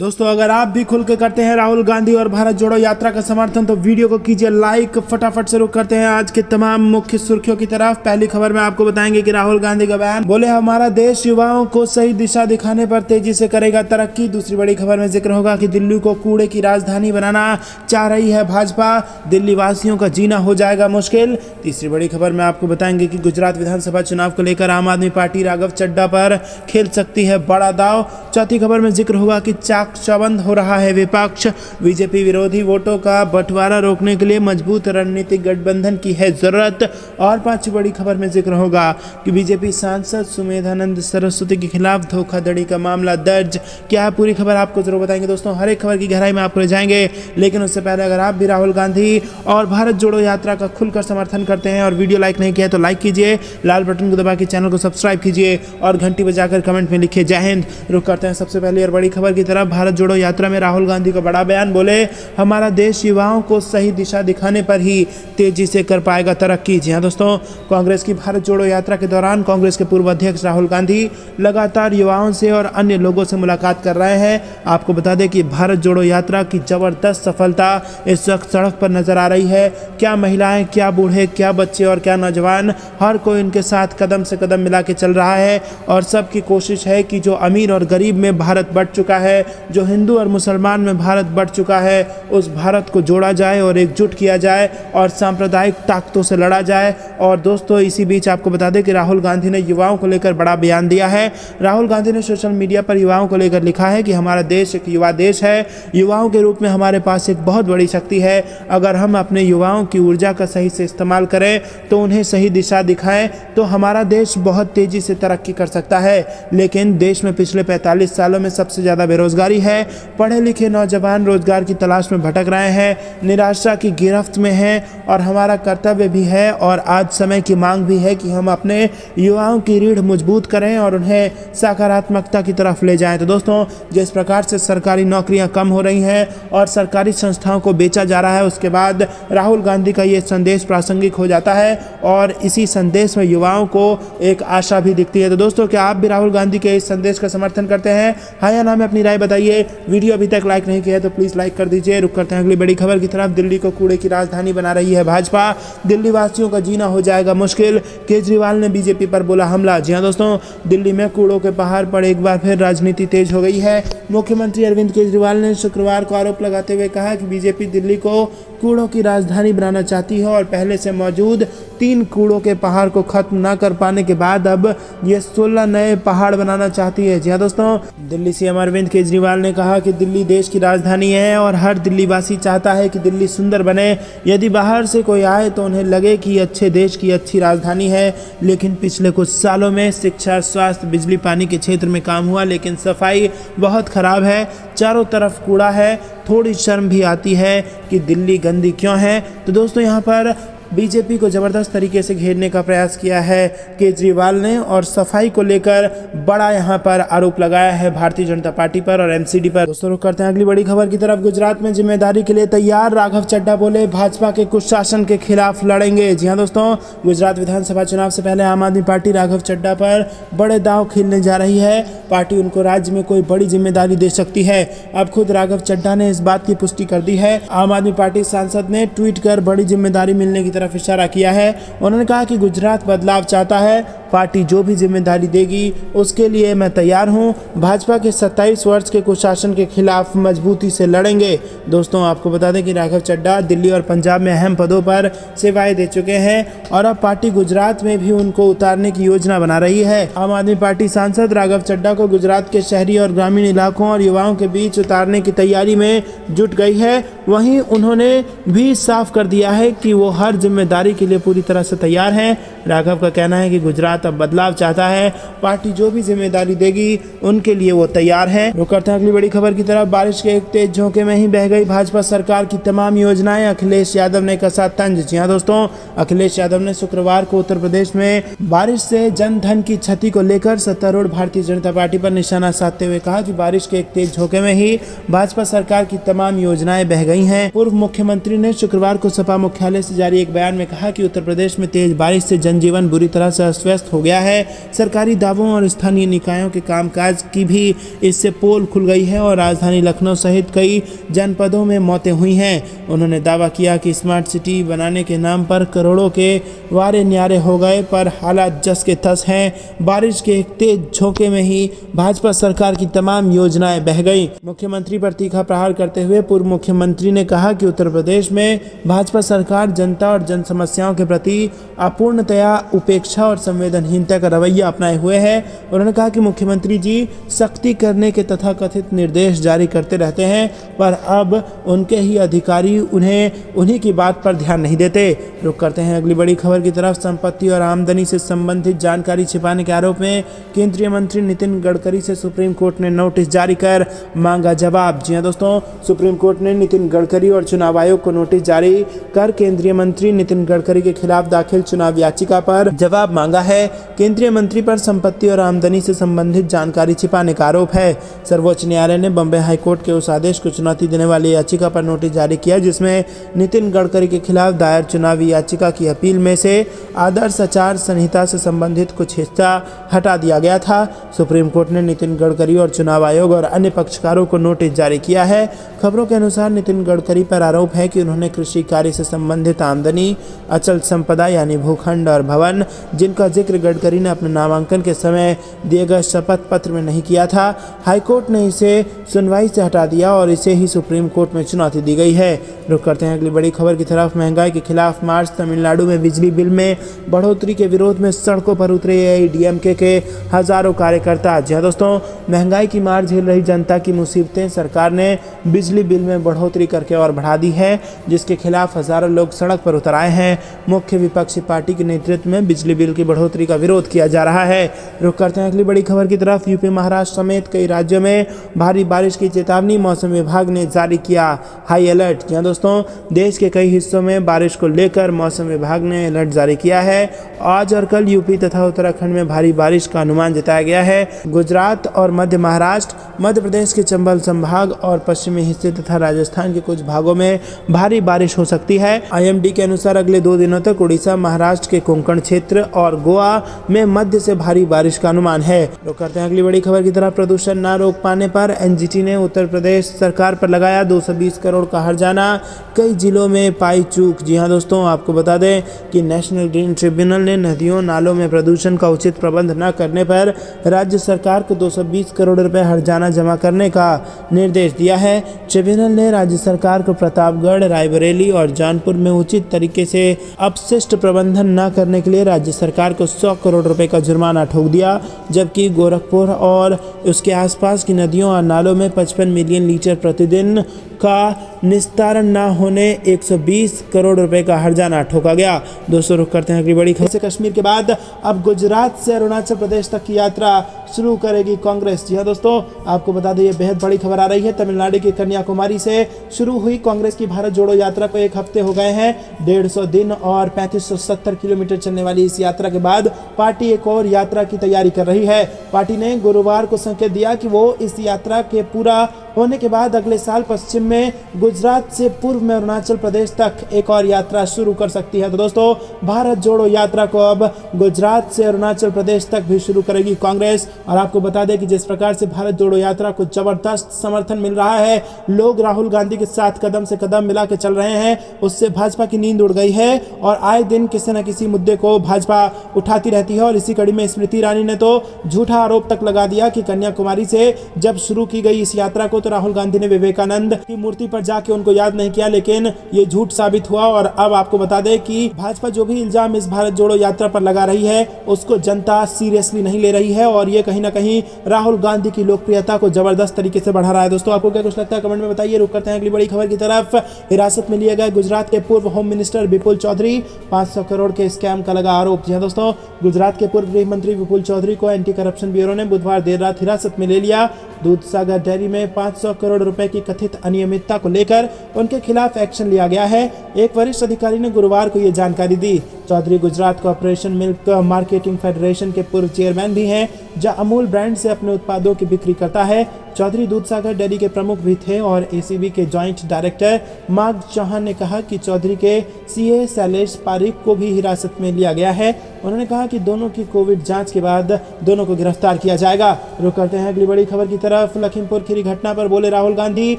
दोस्तों अगर आप भी खुल के करते हैं राहुल गांधी और भारत जोड़ो यात्रा का समर्थन तो वीडियो को कीजिए लाइक। फटाफट से रुक करते हैं आज के तमाम मुख्य सुर्खियों की तरफ। पहली खबर में आपको बताएंगे कि राहुल गांधी का बयान, बोले हमारा देश युवाओं को सही दिशा दिखाने पर तेजी से करेगा तरक्की। दूसरी बड़ी खबर में जिक्र होगा कि दिल्ली को कूड़े की राजधानी बनाना चाह रही है भाजपा, दिल्ली वासियों का जीना हो जाएगा मुश्किल। तीसरी बड़ी खबर में आपको बताएंगे कि गुजरात विधानसभा चुनाव को लेकर आम आदमी पार्टी राघव चड्ढा पर खेल सकती है बड़ा दाव। चौथी खबर में जिक्र होगा कि चौबंद हो रहा है विपक्ष, बीजेपी विरोधी वोटों का बंटवारा रोकने के लिए मजबूत रणनीतिक गठबंधन की है जरूरत। और पांचवी बड़ी खबर में जिक्र होगा कि बीजेपी सांसद सुमेधानंद सरस्वती के खिलाफ धोखाधड़ी का मामला दर्ज। क्या है पूरी खबर आपको जरूर बताएंगे दोस्तों, हर एक खबर की गहराई में आपको ले जाएंगे। लेकिन उससे पहले अगर आप भी राहुल गांधी और भारत जोड़ो यात्रा का खुलकर समर्थन करते हैं और वीडियो लाइक नहीं किया तो लाइक कीजिए, लाल बटन को दबा के चैनल को सब्सक्राइब कीजिए और घंटी बजाकर कमेंट में लिखिए जय हिंद। रुक करते हैं सबसे पहले और बड़ी खबर की तरफ। भारत जोड़ो यात्रा में राहुल गांधी का बड़ा बयान, बोले हमारा देश युवाओं को सही दिशा दिखाने पर ही तेजी से कर पाएगा तरक्की। जी हां दोस्तों, कांग्रेस की भारत जोड़ो यात्रा के दौरान कांग्रेस के पूर्व अध्यक्ष राहुल गांधी लगातार युवाओं से और अन्य लोगों से मुलाकात कर रहे हैं। आपको बता दें कि भारत जोड़ो यात्रा की जबरदस्त सफलता इस वक्त सड़क पर नजर आ रही है। क्या महिलाएं, क्या बूढ़े, क्या बच्चे और क्या नौजवान, हर कोई इनके साथ कदम से कदम मिला के चल रहा है। और सबकी कोशिश है कि जो अमीर और गरीब में भारत बंट चुका है, जो हिंदू और मुसलमान में भारत बढ़ चुका है, उस भारत को जोड़ा जाए और एकजुट किया जाए और सांप्रदायिक ताकतों से लड़ा जाए। और दोस्तों इसी बीच आपको बता दें कि राहुल गांधी ने युवाओं को लेकर बड़ा बयान दिया है। राहुल गांधी ने सोशल मीडिया पर युवाओं को लेकर लिखा है कि हमारा देश एक युवा देश है, युवाओं के रूप में हमारे पास एक बहुत बड़ी शक्ति है। अगर हम अपने युवाओं की ऊर्जा का सही से इस्तेमाल करें तो उन्हें सही दिशा दिखाएं तो हमारा देश बहुत तेजी से तरक्की कर सकता है। लेकिन देश में पिछले 45 सालों में सबसे ज़्यादा बेरोजगारी है, पढ़े लिखे नौजवान रोजगार की तलाश में भटक रहे हैं, निराशा की गिरफ्त में हैं। और हमारा कर्तव्य भी है और आज समय की मांग भी है कि हम अपने युवाओं की रीढ़ मजबूत करें और उन्हें सकारात्मकता की तरफ ले जाएं। तो दोस्तों जिस प्रकार से सरकारी नौकरियां कम हो रही हैं और सरकारी संस्थाओं को बेचा जा रहा है, उसके बाद राहुल गांधी का ये संदेश प्रासंगिक हो जाता है और इसी संदेश में युवाओं को एक आशा भी दिखती है। तो दोस्तों क्या आप भी राहुल गांधी के इस संदेश का समर्थन करते हैं? हाँ या ना में अपनी राय बताइए। वीडियो अभी तक लाइक नहीं किया है तो प्लीज लाइक कर दीजिए। रुक करते हैं अगली बड़ी खबर की तरफ। दिल्ली को कूड़े की राजधानी बना रही है भाजपा, दिल्ली वासियों का जीना हो जाएगा मुश्किल, केजरीवाल ने बीजेपी पर बोला हमला। जी हां दोस्तों, दिल्ली में कूड़ों के पहाड़ पर एक बार फिर राजनीति तेज हो गई है। मुख्यमंत्री अरविंद केजरीवाल ने शुक्रवार को आरोप लगाते हुए कहा कि बीजेपी दिल्ली को कूड़ों की राजधानी बनाना चाहती है और पहले से मौजूद 3 कूड़ों के पहाड़ को खत्म न कर पाने के बाद अब ये 16 नए पहाड़ बनाना चाहती है। जी हाँ दोस्तों, दिल्ली सीएम अरविंद केजरीवाल ने कहा कि दिल्ली देश की राजधानी है और हर दिल्ली वासी चाहता है कि दिल्ली सुंदर बने। यदि बाहर से कोई आए तो उन्हें लगे कि अच्छे देश की अच्छी राजधानी है। लेकिन पिछले कुछ सालों में शिक्षा, स्वास्थ्य, बिजली, पानी के क्षेत्र में काम हुआ, लेकिन सफाई बहुत खराब है, चारों तरफ कूड़ा है। थोड़ी शर्म भी आती है कि दिल्ली गंदी क्यों है। तो दोस्तों यहाँ पर बीजेपी को जबरदस्त तरीके से घेरने का प्रयास किया है केजरीवाल ने और सफाई को लेकर बड़ा यहां पर आरोप लगाया है भारतीय जनता पार्टी पर और एमसीडी पर। दोस्तों रुक करते हैं अगली बड़ी खबर की तरफ। गुजरात में जिम्मेदारी के लिए तैयार राघव चड्ढा, बोले भाजपा के कुशासन के खिलाफ लड़ेंगे। जी हां दोस्तों, गुजरात विधानसभा चुनाव से पहले आम आदमी पार्टी राघव चड्ढा पर बड़े दांव खेलने जा रही है। पार्टी उनको राज्य में कोई बड़ी जिम्मेदारी दे सकती है। अब खुद राघव चड्ढा ने इस बात की पुष्टि कर दी है। आम आदमी पार्टी सांसद ने ट्वीट कर बड़ी जिम्मेदारी मिलने की तरफ इशारा किया है। उन्होंने कहा कि गुजरात बदलाव चाहता है, पार्टी जो भी जिम्मेदारी देगी उसके लिए मैं तैयार हूं। भाजपा के 27 वर्ष के कुशासन के खिलाफ मजबूती से लड़ेंगे। दोस्तों आपको बता दें कि राघव चड्ढा दिल्ली और पंजाब में अहम पदों पर सेवाएं दे चुके हैं और अब पार्टी गुजरात में भी उनको उतारने की योजना बना रही है। आम आदमी पार्टी सांसद राघव चड्ढा को गुजरात के शहरी और ग्रामीण इलाकों और युवाओं के बीच उतारने की तैयारी में जुट गई है। वहीं उन्होंने भी साफ कर दिया है कि वो हर जिम्मेदारी के लिए पूरी तरह से तैयार हैं। राघव का कहना है कि गुजरात अब बदलाव चाहता है, पार्टी जो भी जिम्मेदारी देगी उनके लिए वो तैयार है। रुक करते हैं अगली बड़ी खबर की तरफ। बारिश के एक तेज झोंके में ही बह गई भाजपा सरकार की तमाम योजनाएं, अखिलेश यादव ने कसा तंज। जी हाँ दोस्तों, अखिलेश यादव ने शुक्रवार को उत्तर प्रदेश में बारिश से जन धन की क्षति को लेकर सत्तारूढ़ भारतीय जनता पार्टी पर निशाना साधते हुए कहा कि बारिश के एक तेज झोंके में ही भाजपा सरकार की तमाम योजनाएं बह गई हैं। पूर्व मुख्यमंत्री ने शुक्रवार को सपा मुख्यालय से जारी एक बयान में कहा कि उत्तर प्रदेश में तेज बारिश से जनजीवन बुरी तरह से अस्त व्यस्त हो गया है। सरकारी दावों और स्थानीय निकायों के कामकाज की भी इससे पोल खुल गई है और राजधानी लखनऊ सहित कई जनपदों में मौतें हुई हैं। उन्होंने दावा किया कि स्मार्ट सिटी बनाने के नाम पर करोड़ों के वारे न्यारे हो गए, पर हालात जस के तस हैं। बारिश के एक तेज झोंके में ही भाजपा सरकार की तमाम योजनाएं बह गई। मुख्यमंत्री पर तीखा प्रहार करते हुए पूर्व मुख्यमंत्री ने कहा कि उत्तर प्रदेश में भाजपा सरकार जनता और जन समस्याओं के प्रति अपूर्णतया उपेक्षा और संवेदनहीनता का रवैया अपनाए हुए है। उन्होंने कहा कि मुख्यमंत्री जी सख्ती करने के तथाकथित निर्देश जारी करते रहते हैं, पर अब उनके ही अधिकारी उन्हीं की बात पर ध्यान नहीं देते। रुक करते हैं अगली बड़ी खबर की तरफ। संपत्ति और आमदनी से संबंधित जानकारी छिपाने के आरोप में केंद्रीय मंत्री नितिन गडकरी से सुप्रीम कोर्ट ने नोटिस जारी कर मांगा जवाब। जी हां दोस्तों, सुप्रीम कोर्ट ने नितिन गडकरी और चुनाव आयोग को नोटिस जारी कर केंद्रीय मंत्री नितिन गडकरी के खिलाफ दाखिल चुनाव याचिका पर जवाब मांगा है। केंद्रीय मंत्री पर संपत्ति और आमदनी से संबंधित जानकारी छिपाने का आरोप है। सर्वोच्च न्यायालय ने बॉम्बे हाईकोर्ट के उस आदेश को चुनौती देने वाली याचिका पर नोटिस जारी किया जिसमें नितिन गडकरी के खिलाफ दायर चुनावी याचिका की अपील में से आदर्श आचार संहिता से संबंधित कुछ हिस्सा हटा दिया गया था। सुप्रीम कोर्ट ने नितिन गडकरी और चुनाव आयोग और अन्य पक्षकारों को नोटिस जारी किया है। खबरों के अनुसार नितिन गडकरी पर आरोप है कि उन्होंने कृषि कार्य से संबंधित आमदनी, अचल संपदा यानी भूखंड और भवन, जिनका जिक्र गडकरी ने अपने नामांकन के समय दिए गए शपथ पत्र में नहीं किया था, हाईकोर्ट ने इसे सुनवाई से हटा दिया और इसे ही सुप्रीम कोर्ट में चुनौती दी गई है। रुक करते हैं अगली बड़ी खबर की तरफ। महंगाई के खिलाफ मार्च। तमिलनाडु में बिजली बिल में बढ़ोतरी के विरोध में सड़कों पर उतरे एआईएडीएमके के हजारों कार्यकर्ता। जी हां दोस्तों, महंगाई की मार झेल रही जनता की मुसीबतें सरकार ने बिजली बिल में बढ़ोतरी करके और बढ़ा दी है, जिसके खिलाफ हजारों लोग सड़क पर उतर आए हैं। मुख्य विपक्षी पार्टी के नेतृत्व में बिजली बिल की बढ़ोतरी का विरोध किया जा रहा है। रुक करते हैं अगली बड़ी खबर की तरफ। यूपी, महाराष्ट्र समेत कई राज्यों में भारी बारिश की चेतावनी। मौसम विभाग ने जारी किया हाई अलर्ट। जी हां दोस्तों, देश के कई हिस्सों में बारिश को लेकर मौसम विभाग ने अलर्ट जारी किया है। आज और कल यूपी तथा उत्तराखंड में भारी बारिश का अनुमान जताया गया है। गुजरात और मध्य महाराष्ट्र, मध्य प्रदेश के चंबल संभाग और पश्चिमी हिस्से तथा राजस्थान के कुछ भागों में भारी बारिश हो सकती है। आईएमडी के अनुसार अगले 2 दिनों तक उड़ीसा, महाराष्ट्र के कोंकण क्षेत्र और गोवा में मध्य से भारी बारिश का अनुमान है। तो करते हैं अगली बड़ी खबर की तरफ। प्रदूषण न रोक पाने पर एनजीटी ने उत्तर प्रदेश सरकार पर लगाया 220 करोड़ का हर्जाना। कई जिलों में पाई चूक। जी हां दोस्तों, आपको बता दें कि नेशनल ग्रीन ट्रिब्यूनल ने नदियों नालों में प्रदूषण का उचित प्रबंध न करने पर राज्य सरकार को 220 करोड़ रुपए हर्जाना जमा करने का निर्देश दिया है। ट्रिब्यूनल ने राज्य सरकार को प्रतापगढ़, रायबरेली और जौनपुर में उचित तरीके से अपशिष्ट प्रबंधन न करने के लिए राज्य सरकार को 100 करोड़ रुपए का जुर्माना ठोक दिया, जबकि गोरखपुर और उसके आसपास की नदियों और नालों में 55 मिलियन लीटर प्रतिदिन का निस्तारण न होने 120 करोड़ रुपए का हर्जाना ठोका गया। दोस्तों, रुक करते हैं अगली बड़ी खबर से। कश्मीर के बाद अब गुजरात से अरुणाचल प्रदेश तक की यात्रा शुरू करेगी कांग्रेस। जी हां दोस्तों, आपको बता दें ये बेहद बड़ी खबर आ रही है। तमिलनाडु की कन्याकुमारी से शुरू हुई कांग्रेस की भारत जोड़ो यात्रा को 1 हफ्ते हो गए हैं। 150 दिन और 3570 किलोमीटर चलने वाली इस यात्रा के बाद पार्टी एक और यात्रा की तैयारी कर रही है। पार्टी ने गुरुवार को संकेत दिया कि वो इस यात्रा के पूरा होने के बाद अगले साल पश्चिम में गुजरात से पूर्व में अरुणाचल प्रदेश तक एक और यात्रा शुरू कर सकती है। तो दोस्तों, भारत जोड़ो यात्रा को अब गुजरात से अरुणाचल प्रदेश तक भी शुरू करेगी कांग्रेस। और आपको बता दें कि जिस प्रकार से भारत जोड़ो यात्रा को जबरदस्त समर्थन मिल रहा है, लोग राहुल गांधी के साथ कदम से कदम मिला के चल रहे हैं, उससे भाजपा की नींद उड़ गई है और आए दिन किसी न किसी मुद्दे को भाजपा उठाती रहती है। और इसी कड़ी में स्मृति ईरानी ने तो झूठा आरोप तक लगा दिया कि कन्याकुमारी से जब शुरू की गई इस यात्रा को तो राहुल गांधी ने विवेकानंद की मूर्ति पर जाके उनको याद नहीं किया, लेकिन ये झूठ साबित हुआ। और अब आपको बता दें कि भाजपा जो भी इल्जाम इस भारत जोड़ो यात्रा पर लगा रही है उसको जनता सीरियसली नहीं ले रही है और ये कहीं ना कहीं राहुल गांधी की लोकप्रियता को जबरदस्त तरीके से बढ़ा रहा है। दोस्तों, आपको क्या कुछ लगता है कमेंट में बताइए। रुक करते हैं अगली बड़ी खबर की तरफ। हिरासत में लिए गए गुजरात के पूर्व होम मिनिस्टर विपुल चौधरी, 500 करोड़ के स्कैम का लगा आरोप। जी हां दोस्तों, गुजरात के पूर्व गृह मंत्री विपुल चौधरी को एंटी करप्शन ब्यूरो ने बुधवार देर रात हिरासत में ले लिया। दूधसागर डेयरी में 500 करोड़ रुपए की कथित अनियमितता को लेकर उनके खिलाफ एक्शन लिया गया है। एक वरिष्ठ अधिकारी ने गुरुवार को यह जानकारी दी। Chaudhary Gujarat cooperation milk marketing federation के पूर्व चेयरमैन भी हैं, जहां अमूल ब्रांड से अपने उत्पादों की बिक्री करता है। चौधरी दूधसागर डेयरी के प्रमुख भी थे और एसीबी के जॉइंट डायरेक्टर मार्ग चौहान ने कहा कि चौधरी के सीए शैलेश पारिक को भी हिरासत में लिया गया है। उन्होंने कहा कि दोनों की कोविड जांच के बाद दोनों को गिरफ्तार किया जाएगा। रुक करते हैं अगली बड़ी खबर की तरफ। लखीमपुर खीरी घटना पर बोले राहुल गांधी,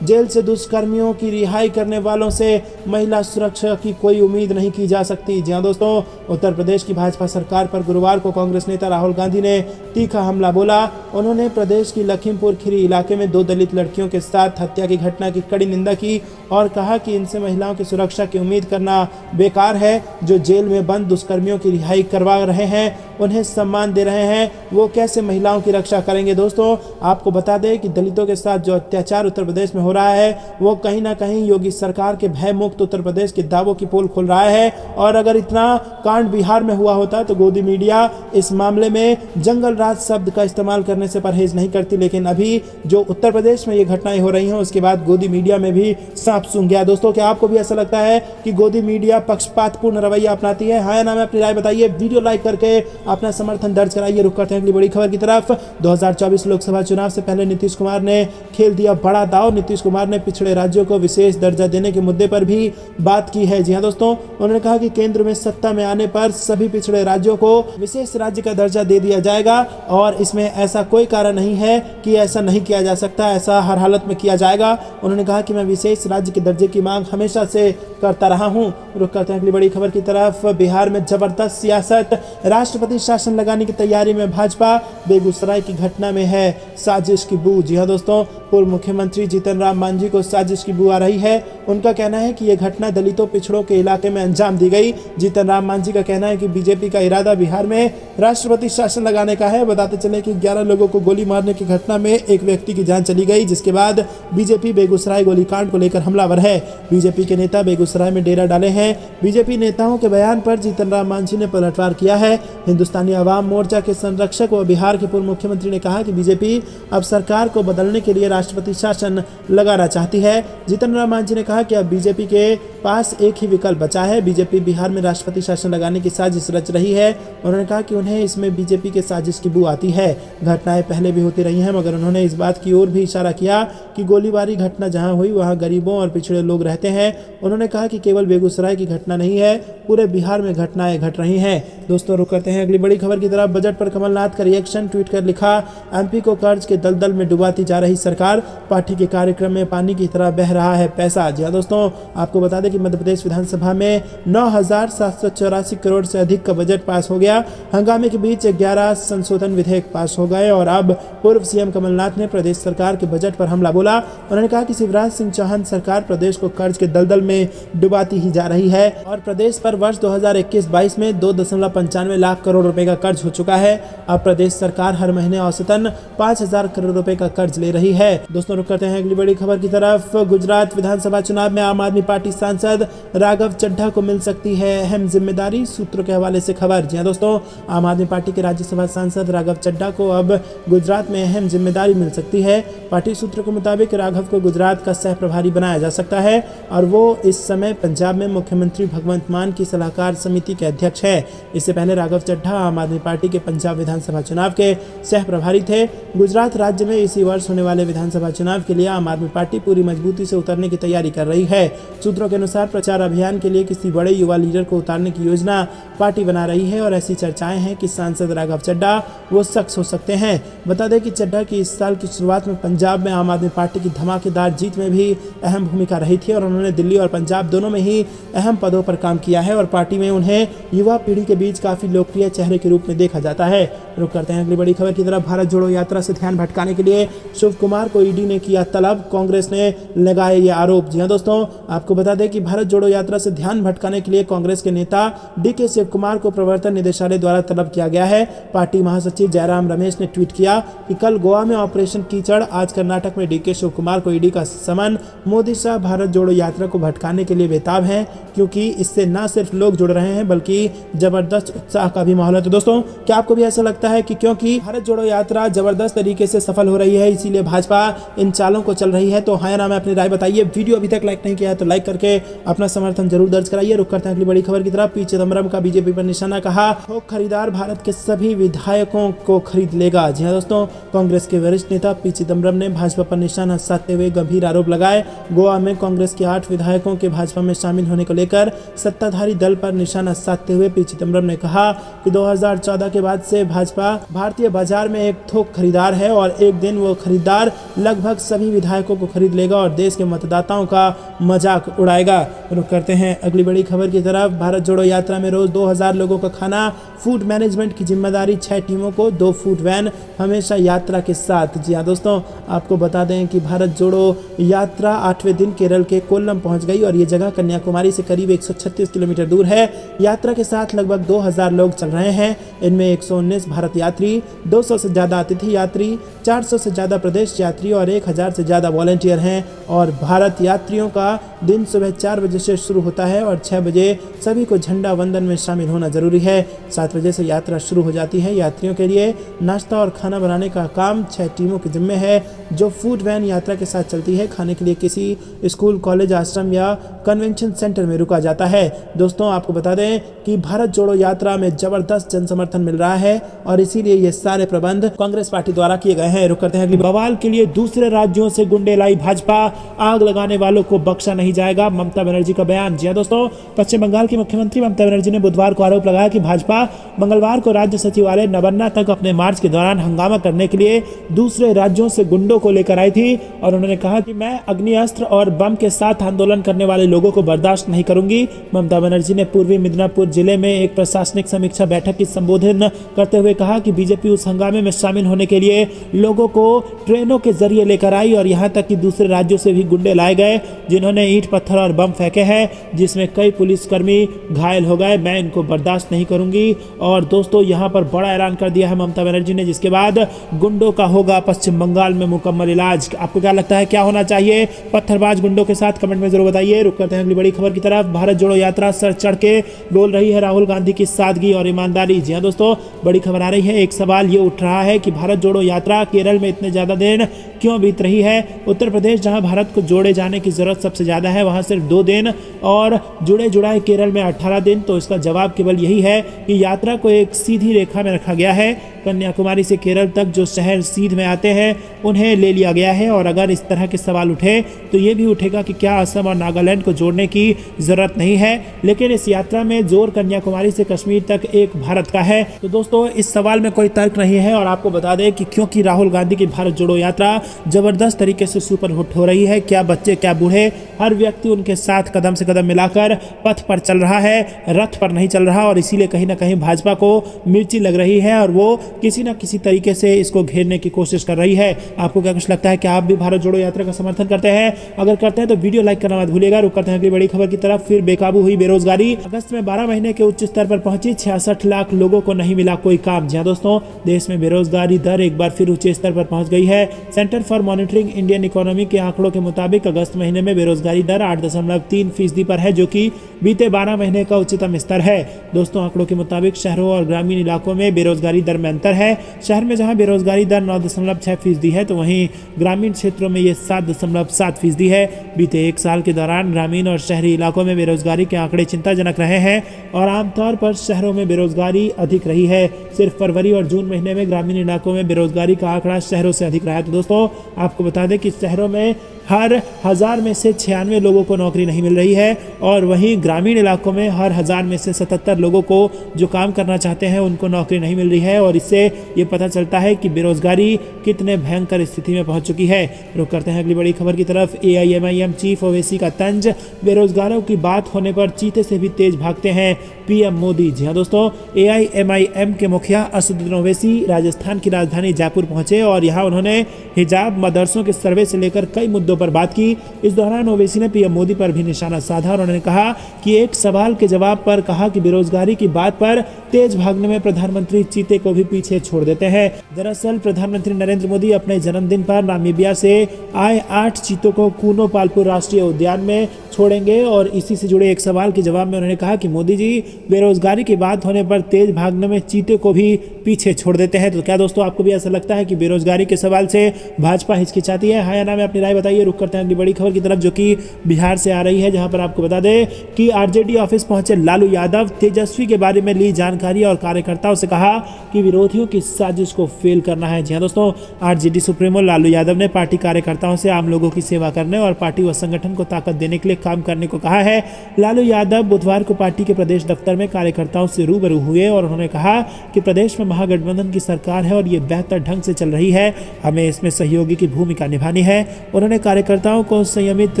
जेल से दुष्कर्मियों की रिहाई करने वालों से महिला सुरक्षा की कोई उम्मीद नहीं की जा सकती। जी हाँ दोस्तों, उत्तर प्रदेश की भाजपा सरकार पर गुरुवार को कांग्रेस नेता राहुल गांधी ने तीखा हमला बोला। उन्होंने प्रदेश की लखीमपुर खीरी इलाके में 2 दलित लड़कियों के साथ हत्या की घटना की कड़ी निंदा की और कहा कि इनसे महिलाओं की सुरक्षा की उम्मीद करना बेकार है। जो जेल में बंद दुष्कर्मियों की रिहाई करवा रहे हैं, उन्हें सम्मान दे रहे हैं, वो कैसे महिलाओं की रक्षा करेंगे। दोस्तों, आपको बता दें कि दलितों के साथ जो अत्याचार उत्तर प्रदेश में हो रहा है, वो कहीं ना कहीं योगी सरकार के भय मुक्त उत्तर प्रदेश के दावों की पोल खोल रहा है। और अगर इतना कांड बिहार में हुआ होता तो गोदी मीडिया इस मामले में जंगल राज शब्द का इस्तेमाल करने से परहेज नहीं करती। लेकिन अभी जो उत्तर प्रदेश में ये घटनाएं हो रही हैं, उसके बाद गोदी मीडिया में भी सांप सूंघ गया। दोस्तों, क्या आपको भी ऐसा लगता है कि गोदी मीडिया पक्षपातपूर्ण रवैया अपनाती है? हाँ या ना में अपनी राय बताइए। वीडियो लाइक करके अपना समर्थन दर्ज कराइए। रुक करते हैं अगली बड़ी खबर की तरफ। 2024 लोकसभा चुनाव से पहले नीतीश कुमार ने खेल दिया बड़ा दांव। नीतीश कुमार ने पिछड़े राज्यों को विशेष दर्जा देने के मुद्दे पर भी बात की है। जी हाँ दोस्तों, उन्होंने कहा कि केंद्र में सत्ता में आने पर सभी पिछड़े राज्यों को विशेष राज्य का दर्जा दे दिया जाएगा और इसमें ऐसा कोई कारण नहीं है कि ऐसा नहीं किया जा सकता, ऐसा हर हालत में किया जाएगा। उन्होंने कहा कि मैं विशेष राज्य के दर्जे की मांग हमेशा से करता रहा हूं। रुक करते हैं अगली बड़ी खबर की तरफ। बिहार में जबरदस्त सियासत, राष्ट्रपति शासन लगाने की तैयारी में भाजपा। बेगूसराय की घटना में है साजिश की बू। जी हाँ दोस्तों, पूर्व मुख्यमंत्री जीतन राम मांझी को साजिश की बू आ रही है। उनका कहना है कि यह घटना दलितों पिछड़ों के इलाके में अंजाम दी गई। जीतन राम मांझी का कहना है कि बीजेपी का इरादा बिहार में राष्ट्रपति शासन लगाने का है। बताते चले कि 11 लोगों को गोली मारने की घटना में एक व्यक्ति की जान चली गई, जिसके बाद बीजेपी बेगूसराय गोलीकांड को लेकर हमलावर है। बीजेपी के नेता बेगूसराय में डेरा डाले हैं। बीजेपी नेताओं के बयान पर जीतन राम मांझी ने पलटवार किया है। हिंदुस्तानी अवाम मोर्चा के संरक्षक व बिहार के पूर्व मुख्यमंत्री ने कहा कि बीजेपी अब सरकार को बदलने के लिए राष्ट्रपति शासन लगाना चाहती है। जीतन राम मांझी ने कहा कि अब बीजेपी के पास एक ही विकल्प बचा है। बीजेपी बिहार में राष्ट्रपति शासन लगाने की साजिश रच रही है। उन्होंने कहा कि उन्हें इसमें बीजेपी के साजिश की बू आती है। घटनाएं पहले भी होती रही हैं, मगर उन्होंने इस बात की ओर भी इशारा किया कि गोलीबारी घटना जहां हुई वहां गरीबों और पिछड़े लोग रहते हैं। उन्होंने कहा कि केवल बेगूसराय की घटना नहीं है, पूरे बिहार में घटनाएं घट रही हैं। दोस्तों, रुक करते हैं अगली बड़ी खबर की तरफ। बजट पर कमलनाथ का रिएक्शन, ट्वीट कर लिखा, एमपी को कर्ज के दलदल में डुबाती जा रही सरकार। पार्टी के कार्यक्रम में पानी की तरह बह रहा है पैसा। जी हाँ दोस्तों, आपको बता दें कि मध्य प्रदेश विधानसभा में 9,784 करोड़ से अधिक का बजट पास हो गया। हंगामे के बीच 11 संशोधन विधेयक पास हो गए और अब पूर्व सीएम कमलनाथ ने प्रदेश सरकार के बजट पर हमला बोला। उन्होंने कहा कि शिवराज सिंह चौहान सरकार प्रदेश को कर्ज के दलदल में डुबाती ही जा रही है और प्रदेश पर वर्ष 2021-22 में 2.95 लाख करोड़ रुपए का कर्ज हो चुका है। अब प्रदेश सरकार हर महीने औसतन 5,000 करोड़ रुपए का कर्ज ले रही है। दोस्तों, रुक करते हैं अगली बड़ी खबर की तरफ। गुजरात विधानसभा चुनाव में आम आदमी पार्टी सांसद राघव चड्ढा को मिल सकती है अहम जिम्मेदारी, सूत्रों के हवाले से खबर। जी हाँ दोस्तों, आम आदमी पार्टी के राज्यसभा सांसद राघव चड्ढा को अब गुजरात में अहम जिम्मेदारी मिल सकती है। पार्टी सूत्रों के मुताबिक राघव को गुजरात का सह प्रभारी बनाया जा सकता है और वो इस समय पंजाब में मुख्यमंत्री भगवंत मान की सलाहकार समिति के अध्यक्ष है। इससे पहले राघव चड्ढा आम आदमी पार्टी के पंजाब विधानसभा चुनाव के सह प्रभारी थे। गुजरात राज्य में इसी वर्ष होने वाले विधानसभा चुनाव के लिए आम आदमी पार्टी पूरी मजबूती से उतरने की तैयारी कर रही है। सूत्रों के अनुसार प्रचार अभियान के लिए किसी बड़े युवा लीडर को उतारने की योजना पार्टी बना रही है और ऐसी चर्चाएं हैं कि सांसद राघव चड्ढा वो शख्स हो सकते हैं। बता दें कि चड्ढा की इस साल की शुरुआत में पंजाब में आम आदमी पार्टी की धमाकेदार जीत में भी अहम भूमिका रही थी और उन्होंने दिल्ली और पंजाब दोनों में ही अहम पदों पर काम किया है और पार्टी में उन्हें युवा पीढ़ी के बीच काफी लोकप्रिय चेहरे के रूप में देखा जाता है। रुक करते हैं अगली बड़ी खबर की तरफ। भारत जोड़ो यात्रा से ध्यान भटकाने के लिए शिव कुमार को ईडी ने किया तलब, कांग्रेस ने लगाए ये आरोप। जी हाँ दोस्तों, आपको बता दें कि भारत जोड़ो यात्रा से ध्यान भटकाने के लिए कांग्रेस के नेता डीके शिव कुमार को प्रवर्तन निदेशालय द्वारा तलब किया गया है। पार्टी महासचिव जयराम रमेश ने ट्वीट किया कि कल गोवा में ऑपरेशन कीचड़, आज कर्नाटक में डीके शिव कुमार को ईडी का समन। मोदी शाह भारत जोड़ो यात्रा को भटकाने के लिए बेताब हैं, क्योंकि इससे न सिर्फ लोग जुड़ रहे हैं बल्कि जबरदस्त उत्साह का भी माहौल है। तो दोस्तों, क्या आपको भी ऐसा लगता है कि क्योंकि भारत जोड़ो यात्रा जबरदस्त तरीके से सफल हो रही है इसीलिए भाजपा इन चालों को चल रही है? तो हाँ या ना में अपनी राय बताइए। वीडियो अभी तक लाइक नहीं किया है तो लाइक करके अपना समर्थन जरूर दर्ज कराइए। रुक करते हैं अगली बड़ी खबर की तरफ। पी चिदम्बरम का बीजेपी पर निशाना, कहा थोक खरीदार भारत के सभी विधायकों को खरीद लेगा। जी हाँ दोस्तों, कांग्रेस के वरिष्ठ नेता पी चिदम्बरम ने भाजपा पर निशाना साधते हुए गंभीर आरोप लगाए। गोवा में कांग्रेस के 8 विधायकों के भाजपा में शामिल होने को लेकर सत्ताधारी दल पर निशाना साधते हुए पी चिदम्बरम ने कहा कि 2014 के बाद से भाजपा भारतीय बाजार में एक थोक खरीदार है और एक दिन वो खरीदार लगभग सभी विधायकों को खरीद लेगा और देश के मतदाताओं का मजाक उड़ाएगा। रुक करते हैं अगली बड़ी खबर की तरफ। भारत जोड़ो यात्रा में रोज 2000 लोगों का खाना, फूड मैनेजमेंट की जिम्मेदारी 6 टीमों को, 2 फूड वैन हमेशा यात्रा के साथ। जी हाँ दोस्तों, आपको बता दें कि भारत जोड़ो यात्रा 8वें दिन केरल के कोल्लम पहुंच गई और ये जगह कन्याकुमारी से करीब 136 किलोमीटर दूर है। यात्रा के साथ लगभग 2000 लोग चल रहे हैं। इनमें 119 भारत यात्री, 200 से ज़्यादा अतिथि यात्री, 400 से ज़्यादा प्रदेश यात्री और 1000 से ज़्यादा वॉलंटियर हैं। और भारत यात्रियों का दिन सुबह 4 बजे से शुरू होता है और 6 बजे सभी को झंडा वंदन में शामिल होना जरूरी है। 7 बजे से यात्रा शुरू हो जाती है। यात्रियों के लिए नाश्ता और खाना बनाने का काम 6 टीमों के जिम्मे है, जो फूड वैन यात्रा के साथ चलती है। खाने के लिए किसी स्कूल, कॉलेज, आश्रम या कन्वेंशन सेंटर में रुका जाता है। दोस्तों, आपको बता दें कि भारत जोड़ो यात्रा में जबरदस्त जन समर्थन मिल रहा है और इसीलिए ये सारे प्रबंध कांग्रेस पार्टी द्वारा किए गए हैं। रुक करते हैं अगली। बवाल के लिए दूसरे राज्यों से गुंडे लाई भाजपा, आग लगाने वालों को बख्शा नहीं जाएगा, ममता बनर्जी का बयान। जी दोस्तों, पश्चिम बंगाल की मुख्यमंत्री ममता बनर्जी ने बुधवार को आरोप लगाया कि भाजपा मंगलवार को राज्य सचिवालय नवन्ना तक अपने मार्च के दौरान हंगामा करने के लिए दूसरे राज्यों से गुंडों को लेकर आई थी और उन्होंने कहा कि मैं अग्निअस्त्र और बम के साथ आंदोलन करने वाले लोगों को बर्दाश्त नहीं करूंगी। ममता बनर्जी ने पूर्वी मिदनापुर जिले में एक प्रशासनिक समीक्षा बैठक की संबोधन करते हुए कहा कि बीजेपी उस हंगामे में शामिल होने के लिए लोगों को ट्रेनों के जरिए लेकर आई और यहां तक कि दूसरे राज्यों से भी गुंडे लाए गए जिन्होंने ईंट, पत्थर और बम फेंके हैं, जिसमें कई पुलिसकर्मी घायल हो गए। मैं इनको बर्दाश्त नहीं करूंगी। और दोस्तों, यहां पर बड़ा ऐलान कर दिया है ममता बनर्जी ने, जिसके बाद गुंडों का होगा पश्चिम बंगाल में मुकम्मल इलाज। आपको क्या लगता है, क्या होना चाहिए पत्थरबाज गुंडों के साथ? कमेंट में जरूर बताइए। रुक करते हैं अगली बड़ी खबर की तरफ। भारत जोड़ो यात्रा सर चढ़ के बोल रही है राहुल गांधी की सादगी और ईमानदारी। जी हाँ दोस्तों, बड़ी खबर आ रही है। एक सवाल ये उठ रहा है कि भारत जोड़ो यात्रा केरल में इतने ज्यादा दिन क्यों बीत रही है? उत्तर प्रदेश, जहां भारत को जोड़े जाने की जरूरत सबसे ज्यादा है, वहां सिर्फ 2 दिन और जुड़े जुड़ाए केरल में 18 दिन। तो इसका जवाब केवल यही है कि यात्रा को एक सीधी रेखा में रखा गया है। कन्याकुमारी से केरल तक जो शहर सीध में आते हैं उन्हें ले लिया गया है। और अगर इस तरह के सवाल उठे तो ये भी उठेगा कि क्या असम और नागालैंड को जोड़ने की जरूरत नहीं है? लेकिन इस यात्रा में जोर कन्याकुमारी से कश्मीर तक एक भारत का है। तो दोस्तों, इस सवाल में कोई तर्क नहीं है। और आपको बता दें कि क्योंकि राहुल गांधी की भारत जोड़ो यात्रा जबरदस्त तरीके से सुपर हिट हो रही है, क्या बच्चे क्या बूढ़े, हर व्यक्ति उनके साथ कदम से कदम मिलाकर पथ पर चल रहा है, रथ पर नहीं चल रहा। और इसीलिए कहीं ना कहीं भाजपा को मिर्ची लग रही है और वो किसी न किसी तरीके से इसको घेरने की कोशिश कर रही है। आपको क्या कुछ लगता है? क्या आप भी भारत जोड़ो यात्रा का समर्थन करते हैं? अगर करते हैं तो वीडियो लाइक करना मत भूलिएगा। रुक करते हैं अगली बड़ी खबर की तरफ। फिर बेकाबू हुई बेरोजगारी। अगस्त में 12 महीने के उच्च स्तर पर पहुंची, 66 लाख लोगों को नहीं मिला कोई काम। जी दोस्तों, देश में बेरोजगारी दर एक बार फिर ऊंचे स्तर पर पहुंच गई है। Centre for monitoring Indian economy के आंकड़ों के मुताबिक अगस्त महीने में बेरोजगारी दर 8.3% पर है, जो कि बीते 12 महीने का उच्चतम स्तर है। दोस्तों, आंकड़ों के मुताबिक शहरों और ग्रामीण इलाकों में बेरोजगारी दर में अंतर है। शहर में जहां बेरोजगारी दर 9.6% है, तो वहीं ग्रामीण क्षेत्रों में ये 7.7% है। बीते 1 साल के दौरान ग्रामीण और शहरी इलाकों में बेरोजगारी के आंकड़े चिंताजनक रहे हैं और आमतौर पर शहरों में बेरोजगारी अधिक रही है। सिर्फ फरवरी और जून महीने में ग्रामीण इलाकों में बेरोजगारी का आंकड़ा शहरों से अधिक रहा है। तो दोस्तों, आपको बता दें कि शहरों में हर 1000 में से 96 लोगों को नौकरी नहीं मिल रही है और वहीं ग्रामीण इलाकों में हर 1000 में से 77 लोगों को जो काम करना चाहते हैं उनको नौकरी नहीं मिल रही है। और इससे ये पता चलता है कि बेरोजगारी कितने भयंकर स्थिति में पहुंच चुकी है। रुक करते हैं अगली बड़ी खबर की तरफ। AIMIM चीफ ओवैसी का तंज, बेरोजगारों की बात होने पर चीते से भी तेज भागते हैं PM मोदी। जी हाँ दोस्तों, AIMIM के मुखिया असदुद्दीन ओवैसी राजस्थान की राजधानी जयपुर पहुंचे और यहाँ उन्होंने हिजाब, मदरसों के सर्वे से लेकर कई मुद्दों पर बात की। इस दौरान ओवैसी ने PM मोदी पर भी निशाना साधा और उन्होंने कहा कि एक सवाल के जवाब पर कहा कि बेरोजगारी की बात पर तेज भागने में प्रधानमंत्री चीते को भी पीछे छोड़ देते हैं। दरअसल प्रधानमंत्री नरेंद्र मोदी अपने जन्मदिन पर नामीबिया से आए 8 चीतों को कूनो पालपुर राष्ट्रीय उद्यान में छोड़ेंगे और इसी से जुड़े एक सवाल के जवाब में उन्होंने कहा कि मोदी जी, बेरोजगारी की बात होने पर तेज भागने में चीते को भी पीछे छोड़ देते हैं। तो क्या दोस्तों आपको भी ऐसा लगता है कि बेरोजगारी के सवाल से भाजपा हिचकिचाती है? हाँ या ना में अपनी राय बताइए। रुक करते हैं अगली बड़ी खबर की तरफ, जो कि बिहार से आ रही है, जहां पर आपको बता दें कि आरजेडी ऑफिस पहुंचे लालू यादव। तेजस्वी के बारे में ली जानकारी और कार्यकर्ताओं से कहा कि विरोधियों की साजिश को फेल करना है। जी हाँ दोस्तों, आरजेडी सुप्रीमो लालू यादव ने पार्टी कार्यकर्ताओं से आम लोगों की सेवा करने और पार्टी व संगठन को ताकत देने के लिए काम करने को कहा है। लालू यादव बुधवार को पार्टी के प्रदेश दफ्तर में कार्यकर्ताओं से रूबरू हुए और उन्होंने कहा कि प्रदेश में महागठबंधन की सरकार है और ये बेहतर ढंग से चल रही है, हमें इसमें सहयोगी की भूमिका निभानी है। उन्होंने कार्यकर्ताओं को संयमित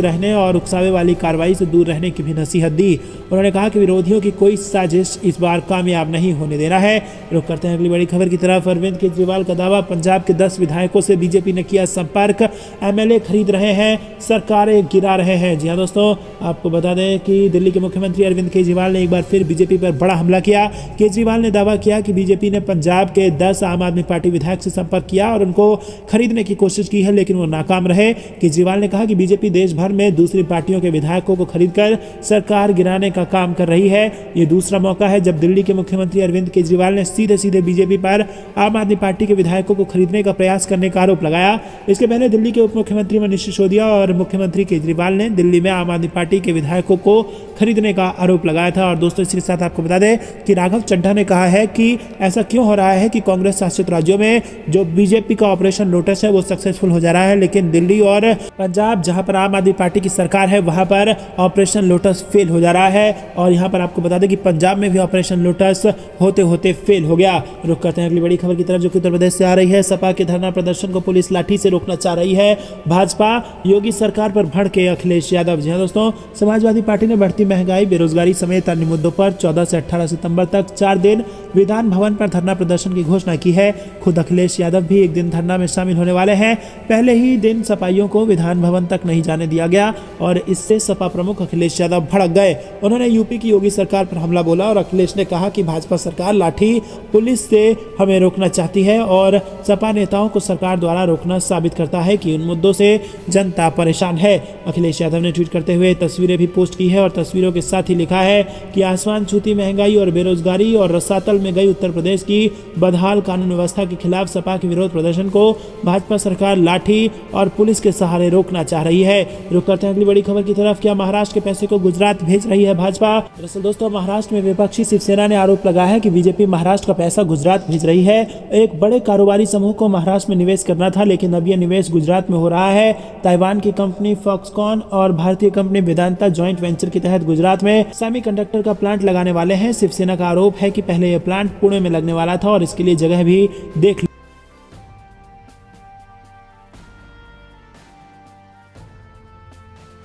रहने और उकसावे वाली कार्रवाई से दूर रहने की भी नसीहत दी। उन्होंने कहा कि विरोधियों की कोई साजिश इस बार कामयाब नहीं होने देना है। रुक करते हैं अगली बड़ी खबर की तरफ। अरविंद केजरीवाल का दावा, पंजाब के 10 विधायकों से बीजेपी ने किया संपर्क, एमएलए खरीद रहे हैं, सरकारें गिरा रहे हैं। जी हाँ दोस्तों, आपको बता दें कि दिल्ली के मुख्यमंत्री अरविंद केजरीवाल ने एक बार फिर बीजेपी पर बड़ा हमला किया। केजरीवाल ने दावा किया कि बीजेपी ने पंजाब के 10 आम आदमी पार्टी विधायक से संपर्क किया और उनको खरीदने की कोशिश की है, लेकिन वो नाकाम रहे। केजरीवाल ने कहा कि बीजेपी देश भर में दूसरी पार्टियों के विधायकों को खरीदकर सरकार गिराने का काम कर रही है। ये दूसरा मौका है जब दिल्ली के मुख्यमंत्री अरविंद केजरीवाल ने सीधे सीधे बीजेपी पर आम आदमी पार्टी के विधायकों को खरीदने का प्रयास करने का आरोप लगाया। इसके पहले दिल्ली के उप मुख्यमंत्री मनीष सिसोदिया और मुख्यमंत्री केजरीवाल ने दिल्ली में आम आदमी पार्टी के विधायकों को खरीदने का आरोप लगाया था। और दोस्तों, इसके साथ आपको बता दें कि राघव चड्ढा ने कहा है कि ऐसा क्यों हो रहा है कि कांग्रेस शासित राज्यों में जो बीजेपी का ऑपरेशन लोटस है वो सक्सेसफुल हो जा रहा है, लेकिन दिल्ली और पंजाब जहां पर आम आदमी पार्टी की सरकार है वहां पर ऑपरेशन लोटस फेल हो जा रहा है। और यहां पर आपको बता दें कि पंजाब में भी ऑपरेशन लोटस होते होते फेल हो गया। रुक करते हैं अगली बड़ी खबर की तरफ, जो कि उत्तर प्रदेश से आ रही है। सपा के धरना प्रदर्शन को पुलिस लाठी से रोकना चाह रही है। भाजपा योगी सरकार पर भड़के अखिलेश यादव। जी हाँ दोस्तों, समाजवादी पार्टी ने बढ़ती महंगाई, बेरोजगारी समेत अन्य मुद्दों पर 14 से 18 सितंबर तक 4 दिन विधान भवन पर धरना प्रदर्शन की घोषणा की है। खुद अखिलेश यादव भी एक दिन धरना में शामिल होने वाले हैं। पहले ही दिन सपाइयों को विधान भवन तक नहीं जाने दिया गया और इससे सपा प्रमुख अखिलेश यादव भड़क गए। उन्होंने यूपी की योगी सरकार पर हमला बोला और अखिलेश ने कहा कि भाजपा सरकार लाठी पुलिस से हमें रोकना चाहती है और सपा नेताओं को सरकार द्वारा रोकना साबित करता है कि उन मुद्दों से जनता परेशान है। अखिलेश यादव ने ट्वीट करते हुए तस्वीरें भी पोस्ट की है और तस्वीरों के साथ ही लिखा है कि आसमान छूती महंगाई और बेरोजगारी और रसातल में गई उत्तर प्रदेश की बदहाल कानून व्यवस्था के खिलाफ सपा के विरोध प्रदर्शन को भाजपा सरकार लाठी और पुलिस के सहारे रोकना चाह रही है। रुक करते हैं अगली बड़ी खबर की तरफ। क्या महाराष्ट्र के पैसे को गुजरात भेज रही है भाजपा? दरअसल दोस्तों, महाराष्ट्र में विपक्षी शिवसेना ने आरोप लगाया है कि बीजेपी महाराष्ट्र का पैसा गुजरात भेज रही है। एक बड़े कारोबारी समूह को महाराष्ट्र में निवेश करना था, लेकिन अब यह निवेश गुजरात में हो रहा है। ताइवान की कंपनी फॉक्सकॉन और भारतीय कंपनी वेदांता जॉइंट वेंचर के तहत गुजरात में सेमीकंडक्टर का प्लांट लगाने वाले हैं। शिवसेना का आरोप है कि पहले यह प्लांट पुणे में लगने वाला था और इसके लिए जगह भी देख